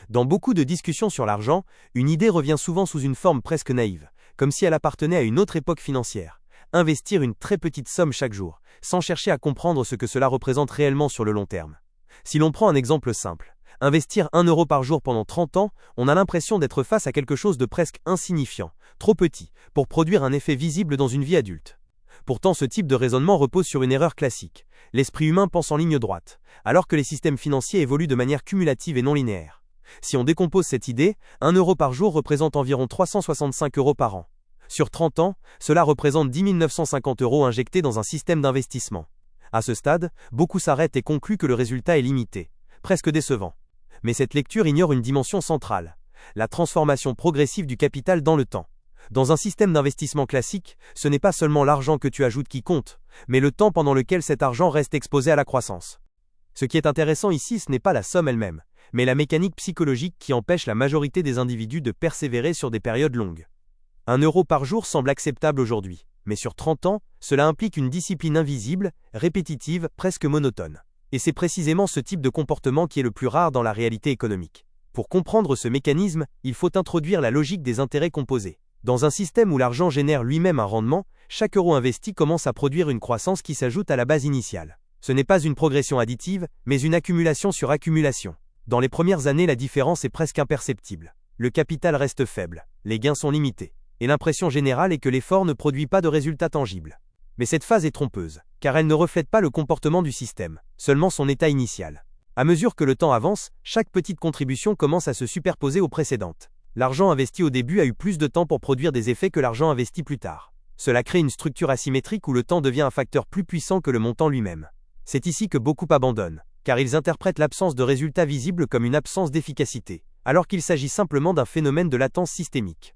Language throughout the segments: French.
Dans beaucoup de discussions sur l'argent, une idée revient souvent sous une forme presque naïve, comme si elle appartenait à une autre époque financière. Investir une très petite somme chaque jour, sans chercher à comprendre ce que cela représente réellement sur le long terme. Si l'on prend un exemple simple, investir 1 euro par jour pendant 30 ans, on a l'impression d'être face à quelque chose de presque insignifiant, trop petit, pour produire un effet visible dans une vie adulte. Pourtant, ce type de raisonnement repose sur une erreur classique. L'esprit humain pense en ligne droite, alors que les systèmes financiers évoluent de manière cumulative et non linéaire. Si on décompose cette idée, 1 euro par jour représente environ 365 euros par an. Sur 30 ans, cela représente 10 950 euros injectés dans un système d'investissement. À ce stade, beaucoup s'arrêtent et concluent que le résultat est limité, presque décevant. Mais cette lecture ignore une dimension centrale, la transformation progressive du capital dans le temps. Dans un système d'investissement classique, ce n'est pas seulement l'argent que tu ajoutes qui compte, mais le temps pendant lequel cet argent reste exposé à la croissance. Ce qui est intéressant ici, ce n'est pas la somme elle-même, mais la mécanique psychologique qui empêche la majorité des individus de persévérer sur des périodes longues. 1 euro par jour semble acceptable aujourd'hui, mais sur 30 ans, cela implique une discipline invisible, répétitive, presque monotone. Et c'est précisément ce type de comportement qui est le plus rare dans la réalité économique. Pour comprendre ce mécanisme, il faut introduire la logique des intérêts composés. Dans un système où l'argent génère lui-même un rendement, chaque euro investi commence à produire une croissance qui s'ajoute à la base initiale. Ce n'est pas une progression additive, mais une accumulation sur accumulation. Dans les premières années, la différence est presque imperceptible. Le capital reste faible, les gains sont limités, et l'impression générale est que l'effort ne produit pas de résultats tangibles. Mais cette phase est trompeuse, car elle ne reflète pas le comportement du système, seulement son état initial. À mesure que le temps avance, chaque petite contribution commence à se superposer aux précédentes. L'argent investi au début a eu plus de temps pour produire des effets que l'argent investi plus tard. Cela crée une structure asymétrique où le temps devient un facteur plus puissant que le montant lui-même. C'est ici que beaucoup abandonnent, car ils interprètent l'absence de résultats visibles comme une absence d'efficacité, alors qu'il s'agit simplement d'un phénomène de latence systémique.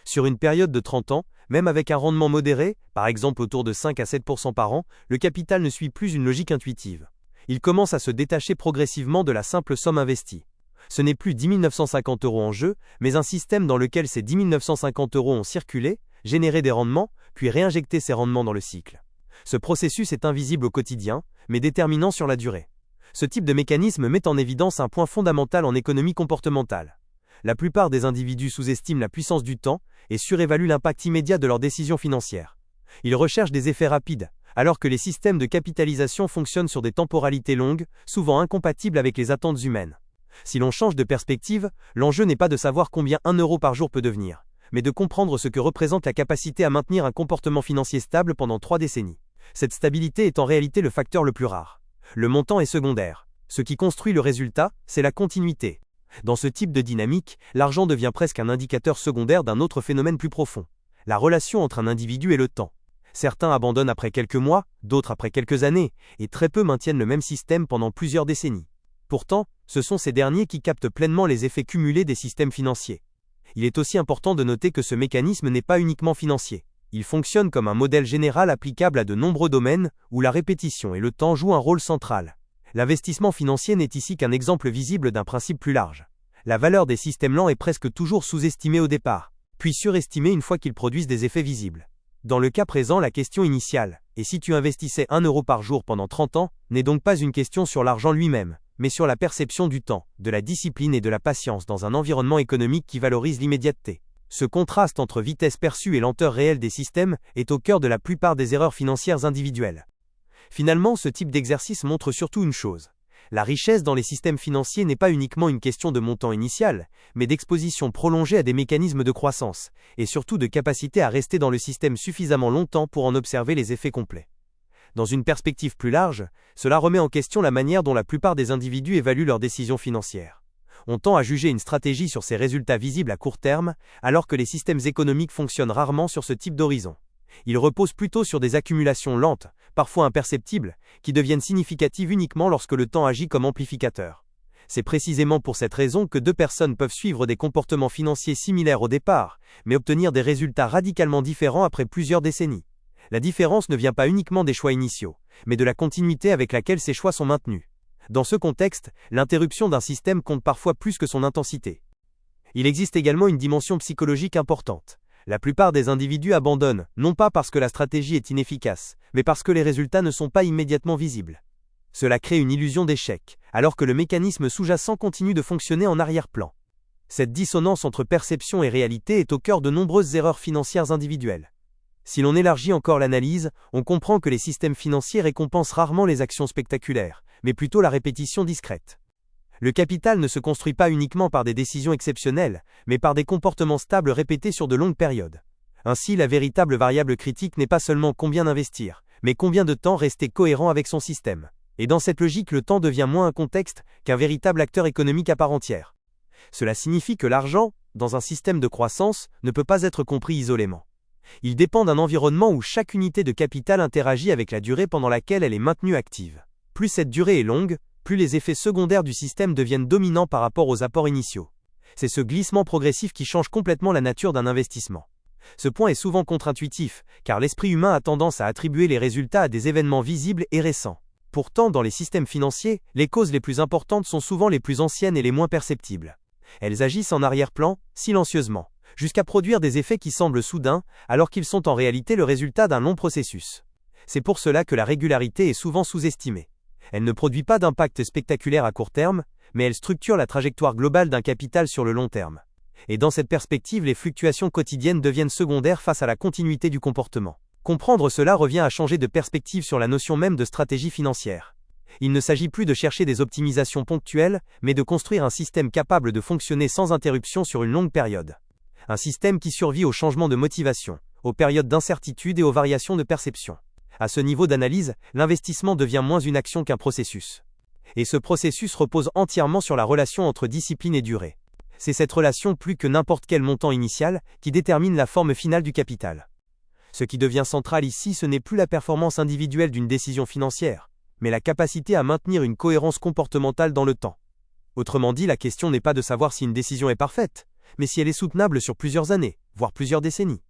Sur une période de 30 ans, même avec un rendement modéré, par exemple autour de 5 à 7% par an, le capital ne suit plus une logique intuitive. Il commence à se détacher progressivement de la simple somme investie. Ce n'est plus 10 950 euros en jeu, mais un système dans lequel ces 10 950 euros ont circulé, généré des rendements, puis réinjecté ces rendements dans le cycle. Ce processus est invisible au quotidien, mais déterminant sur la durée. Ce type de mécanisme met en évidence un point fondamental en économie comportementale. La plupart des individus sous-estiment la puissance du temps et surévaluent l'impact immédiat de leurs décisions financières. Ils recherchent des effets rapides, alors que les systèmes de capitalisation fonctionnent sur des temporalités longues, souvent incompatibles avec les attentes humaines. Si l'on change de perspective, l'enjeu n'est pas de savoir combien 1 euro par jour peut devenir, mais de comprendre ce que représente la capacité à maintenir un comportement financier stable pendant 3 décennies. Cette stabilité est en réalité le facteur le plus rare. Le montant est secondaire. Ce qui construit le résultat, c'est la continuité. Dans ce type de dynamique, l'argent devient presque un indicateur secondaire d'un autre phénomène plus profond. La relation entre un individu et le temps. Certains abandonnent après quelques mois, d'autres après quelques années, et très peu maintiennent le même système pendant plusieurs décennies. Pourtant, ce sont ces derniers qui captent pleinement les effets cumulés des systèmes financiers. Il est aussi important de noter que ce mécanisme n'est pas uniquement financier. Il fonctionne comme un modèle général applicable à de nombreux domaines où la répétition et le temps jouent un rôle central. L'investissement financier n'est ici qu'un exemple visible d'un principe plus large. La valeur des systèmes lents est presque toujours sous-estimée au départ, puis surestimée une fois qu'ils produisent des effets visibles. Dans le cas présent, la question initiale, et si tu investissais 1 euro par jour pendant 30 ans, n'est donc pas une question sur l'argent lui-même, mais sur la perception du temps, de la discipline et de la patience dans un environnement économique qui valorise l'immédiateté. Ce contraste entre vitesse perçue et lenteur réelle des systèmes est au cœur de la plupart des erreurs financières individuelles. Finalement, ce type d'exercice montre surtout une chose. La richesse dans les systèmes financiers n'est pas uniquement une question de montant initial, mais d'exposition prolongée à des mécanismes de croissance, et surtout de capacité à rester dans le système suffisamment longtemps pour en observer les effets complets. Dans une perspective plus large, cela remet en question la manière dont la plupart des individus évaluent leurs décisions financières. On tend à juger une stratégie sur ses résultats visibles à court terme, alors que les systèmes économiques fonctionnent rarement sur ce type d'horizon. Ils reposent plutôt sur des accumulations lentes, parfois imperceptibles, qui deviennent significatives uniquement lorsque le temps agit comme amplificateur. C'est précisément pour cette raison que deux personnes peuvent suivre des comportements financiers similaires au départ, mais obtenir des résultats radicalement différents après plusieurs décennies. La différence ne vient pas uniquement des choix initiaux, mais de la continuité avec laquelle ces choix sont maintenus. Dans ce contexte, l'interruption d'un système compte parfois plus que son intensité. Il existe également une dimension psychologique importante. La plupart des individus abandonnent, non pas parce que la stratégie est inefficace, mais parce que les résultats ne sont pas immédiatement visibles. Cela crée une illusion d'échec, alors que le mécanisme sous-jacent continue de fonctionner en arrière-plan. Cette dissonance entre perception et réalité est au cœur de nombreuses erreurs financières individuelles. Si l'on élargit encore l'analyse, on comprend que les systèmes financiers récompensent rarement les actions spectaculaires, mais plutôt la répétition discrète. Le capital ne se construit pas uniquement par des décisions exceptionnelles, mais par des comportements stables répétés sur de longues périodes. Ainsi, la véritable variable critique n'est pas seulement combien investir, mais combien de temps rester cohérent avec son système. Et dans cette logique, le temps devient moins un contexte qu'un véritable acteur économique à part entière. Cela signifie que l'argent, dans un système de croissance, ne peut pas être compris isolément. Il dépend d'un environnement où chaque unité de capital interagit avec la durée pendant laquelle elle est maintenue active. Plus cette durée est longue, plus les effets secondaires du système deviennent dominants par rapport aux apports initiaux. C'est ce glissement progressif qui change complètement la nature d'un investissement. Ce point est souvent contre-intuitif, car l'esprit humain a tendance à attribuer les résultats à des événements visibles et récents. Pourtant, dans les systèmes financiers, les causes les plus importantes sont souvent les plus anciennes et les moins perceptibles. Elles agissent en arrière-plan, silencieusement, jusqu'à produire des effets qui semblent soudains, alors qu'ils sont en réalité le résultat d'un long processus. C'est pour cela que la régularité est souvent sous-estimée. Elle ne produit pas d'impact spectaculaire à court terme, mais elle structure la trajectoire globale d'un capital sur le long terme. Et dans cette perspective, les fluctuations quotidiennes deviennent secondaires face à la continuité du comportement. Comprendre cela revient à changer de perspective sur la notion même de stratégie financière. Il ne s'agit plus de chercher des optimisations ponctuelles, mais de construire un système capable de fonctionner sans interruption sur une longue période. Un système qui survit aux changements de motivation, aux périodes d'incertitude et aux variations de perception. À ce niveau d'analyse, l'investissement devient moins une action qu'un processus. Et ce processus repose entièrement sur la relation entre discipline et durée. C'est cette relation plus que n'importe quel montant initial qui détermine la forme finale du capital. Ce qui devient central ici, ce n'est plus la performance individuelle d'une décision financière, mais la capacité à maintenir une cohérence comportementale dans le temps. Autrement dit, la question n'est pas de savoir si une décision est parfaite, mais si elle est soutenable sur plusieurs années, voire plusieurs décennies.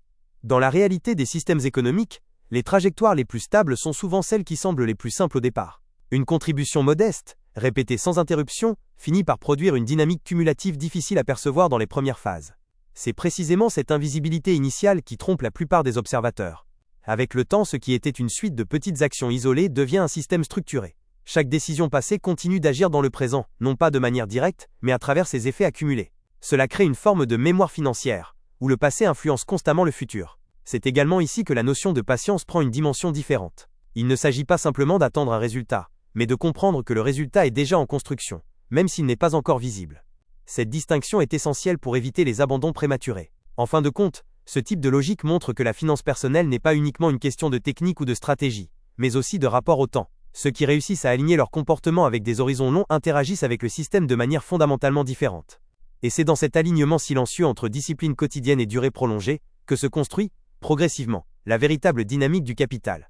Dans la réalité des systèmes économiques, les trajectoires les plus stables sont souvent celles qui semblent les plus simples au départ. Une contribution modeste, répétée sans interruption, finit par produire une dynamique cumulative difficile à percevoir dans les premières phases. C'est précisément cette invisibilité initiale qui trompe la plupart des observateurs. Avec le temps, ce qui était une suite de petites actions isolées devient un système structuré. Chaque décision passée continue d'agir dans le présent, non pas de manière directe, mais à travers ses effets accumulés. Cela crée une forme de mémoire financière, où le passé influence constamment le futur. C'est également ici que la notion de patience prend une dimension différente. Il ne s'agit pas simplement d'attendre un résultat, mais de comprendre que le résultat est déjà en construction, même s'il n'est pas encore visible. Cette distinction est essentielle pour éviter les abandons prématurés. En fin de compte, ce type de logique montre que la finance personnelle n'est pas uniquement une question de technique ou de stratégie, mais aussi de rapport au temps. Ceux qui réussissent à aligner leur comportement avec des horizons longs interagissent avec le système de manière fondamentalement différente. Et c'est dans cet alignement silencieux entre discipline quotidienne et durée prolongée que se construit, progressivement, la véritable dynamique du capital.